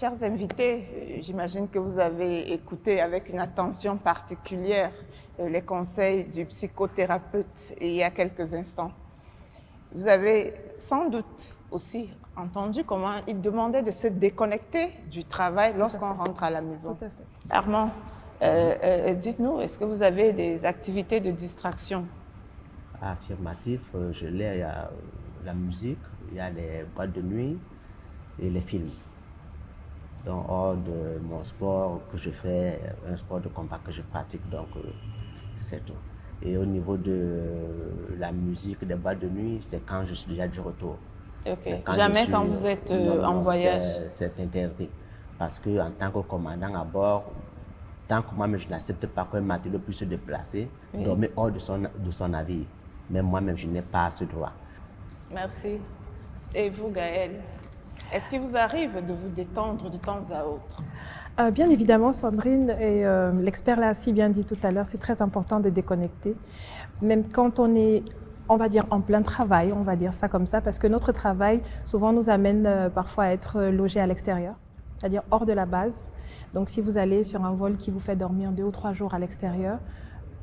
Chers invités, j'imagine que vous avez écouté avec une attention particulière les conseils du psychothérapeute il y a quelques instants. Vous avez sans doute aussi entendu comment il demandait de se déconnecter du travail lorsqu'on rentre à la maison. Tout à fait. Armand, dites-nous, est-ce que vous avez des activités de distraction? Affirmatif, je l'ai, il y a la musique, il y a les boîtes de nuit et les films. Donc, hors de mon sport que je fais, un sport de combat que je pratique, donc c'est tout. Et au niveau de la musique, des boîtes de nuit, c'est quand je suis déjà du retour. Okay. Jamais quand vous êtes en voyage? C'est interdit. Parce qu'en tant que commandant à bord, tant que moi-même je n'accepte pas qu'un matelot puisse se déplacer, dormir hors de son navire. Mais moi-même, je n'ai pas ce droit. Merci. Et vous, Gaëlle, est-ce qu'il vous arrive de vous détendre de temps à autre? Bien évidemment, Sandrine, et l'expert l'a si bien dit tout à l'heure, c'est très important de déconnecter. Même quand on est, on va dire, en plein travail, on va dire ça comme ça, parce que notre travail souvent nous amène parfois à être logés à l'extérieur, c'est-à-dire hors de la base. Donc si vous allez sur un vol qui vous fait dormir 2 ou 3 jours à l'extérieur,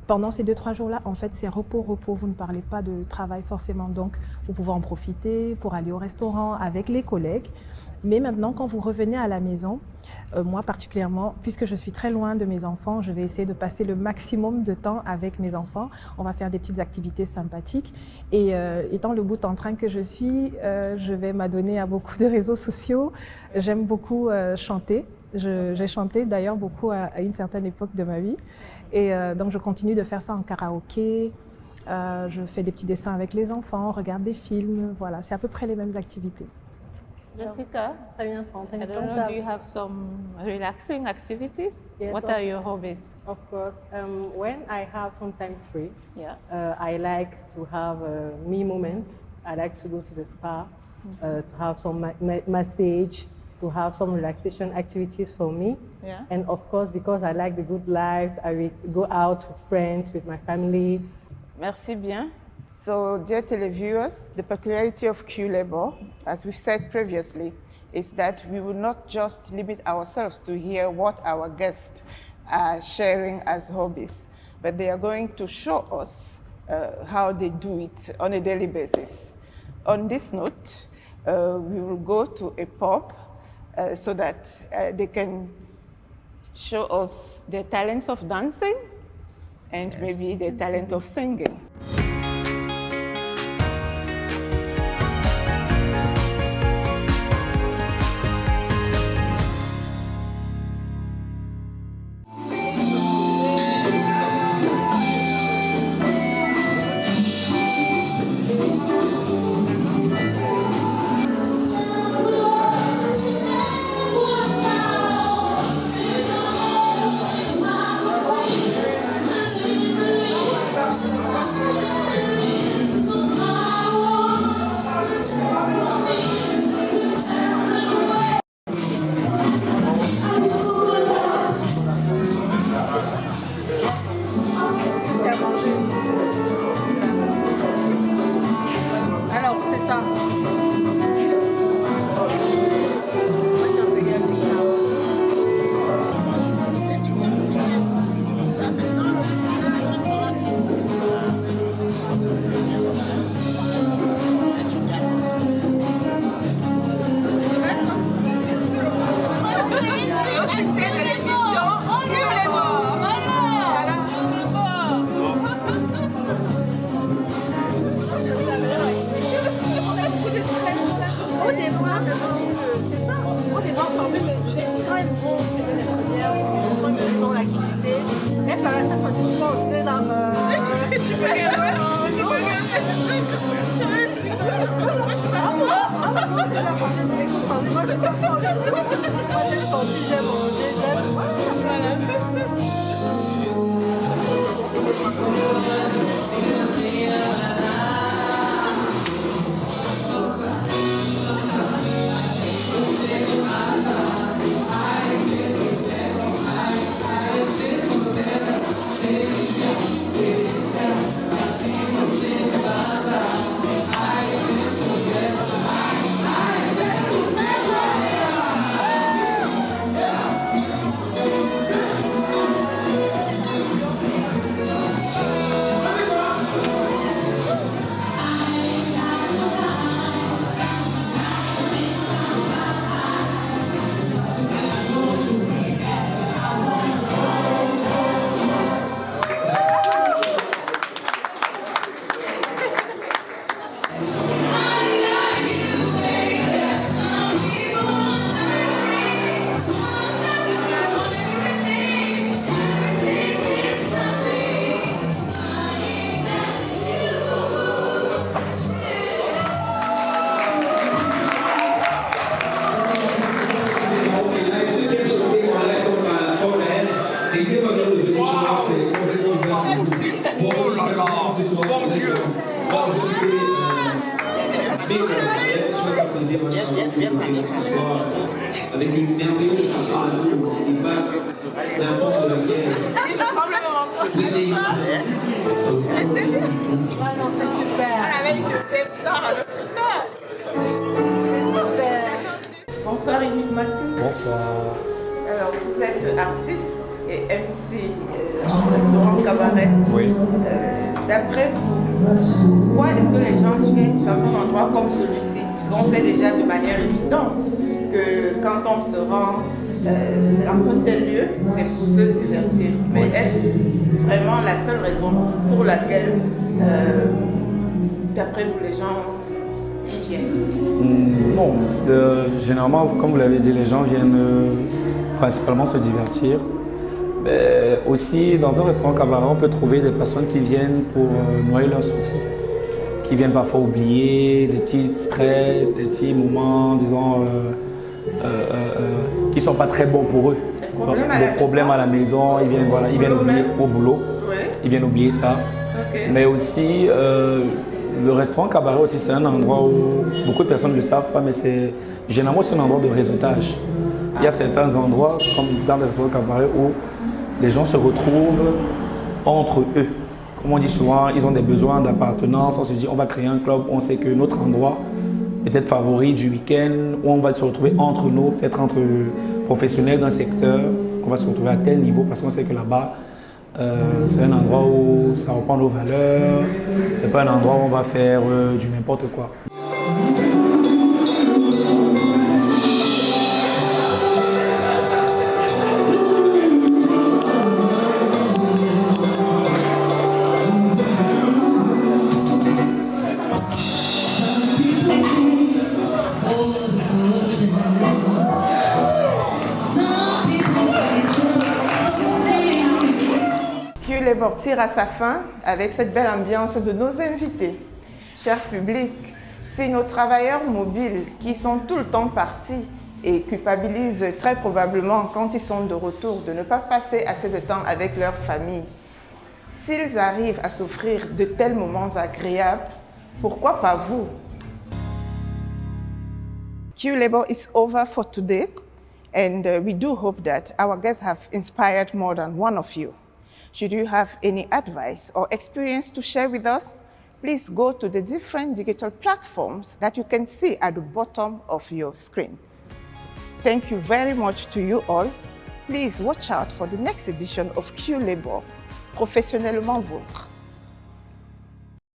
pendant ces 2-3 jours-là, en fait, c'est repos. Vous ne parlez pas de travail forcément. Donc, vous pouvez en profiter pour aller au restaurant avec les collègues. Mais maintenant, quand vous revenez à la maison, moi particulièrement, puisque je suis très loin de mes enfants, je vais essayer de passer le maximum de temps avec mes enfants. On va faire des petites activités sympathiques. Et étant le bout en train que je suis, je vais m'adonner à beaucoup de réseaux sociaux. J'aime beaucoup chanter. J'ai chanté d'ailleurs beaucoup à une certaine époque de ma vie. Et donc, je continue de faire ça en karaoké. Je fais des petits dessins avec les enfants, regarde des films. Voilà, c'est à peu près les mêmes activités. Jessica, Très bien, Sandrine. I don't know, do you have some relaxing activities? Yes, What are your hobbies? Of course. When I have some time free, Yeah. I like to have me moments. I like to go to the spa, to have some massage, to have some relaxation activities for me. Yeah. And of course, because I like the good life, I will go out with friends, with my family. Merci bien. So, dear televiewers, the peculiarity of Q Labor, as we've said previously, is that we will not just limit ourselves to hear what our guests are sharing as hobbies, but they are going to show us how they do it on a daily basis. On this note, we will go to a pub so that they can show us their talents of dancing and maybe their talent of singing. Alors, c'est ça. Oh là là, mon Dieu. Mais tu vas faire plaisir ce soir avec une merveilleuse chanson d'amour qui parle n'importe laquelle. Britney Bonsoir Enigmatique. Bonsoir. Alors, vous êtes artiste et MC au restaurant Cabaret. Oui. D'après vous, pourquoi est-ce que les gens viennent dans un endroit comme celui-ci? Puisqu'on sait déjà de manière évidente que quand on se rend dans un tel lieu, c'est pour se divertir. Mais est-ce vraiment la seule raison pour laquelle, d'après vous, les gens viennent? Non, généralement, comme vous l'avez dit, les gens viennent principalement se divertir. Mais aussi, dans un restaurant cabaret, on peut trouver des personnes qui viennent pour noyer leurs soucis, qui viennent parfois oublier des petits stress, des petits moments, disons, qui ne sont pas très bons pour eux. Des problèmes à la maison, ils viennent, voilà, ils viennent oublier au boulot, ils viennent oublier ça. Mais aussi, le restaurant cabaret aussi, c'est un endroit où beaucoup de personnes ne le savent pas, mais c'est généralement c'est un endroit de réseautage. Il y a certains endroits, comme dans le restaurant cabaret, où les gens se retrouvent entre eux. Comme on dit souvent, ils ont des besoins d'appartenance. On se dit, on va créer un club, on sait que notre endroit peut-être favori du week-end, où on va se retrouver entre nous, peut-être entre professionnels d'un secteur, qu'on va se retrouver à tel niveau, parce qu'on sait que là-bas, c'est un endroit où ça reprend nos valeurs, c'est pas un endroit où on va faire du n'importe quoi. Q-Labor tire à sa fin avec cette belle ambiance de nos invités. Cher public, si nos travailleurs mobiles qui sont tout le temps partis et culpabilisent très probablement quand ils sont de retour de ne pas passer assez de temps avec leur famille, s'ils arrivent à s'offrir de tels moments agréables, pourquoi pas vous? Q-Labor is over for today, and we do hope that our guests have inspired more than one of you. Should you have any advice or experience to share with us, please go to the different digital platforms that you can see at the bottom of your screen. Thank you very much to you all. Please watch out for the next edition of Q-Labor, professionnellement vôtre.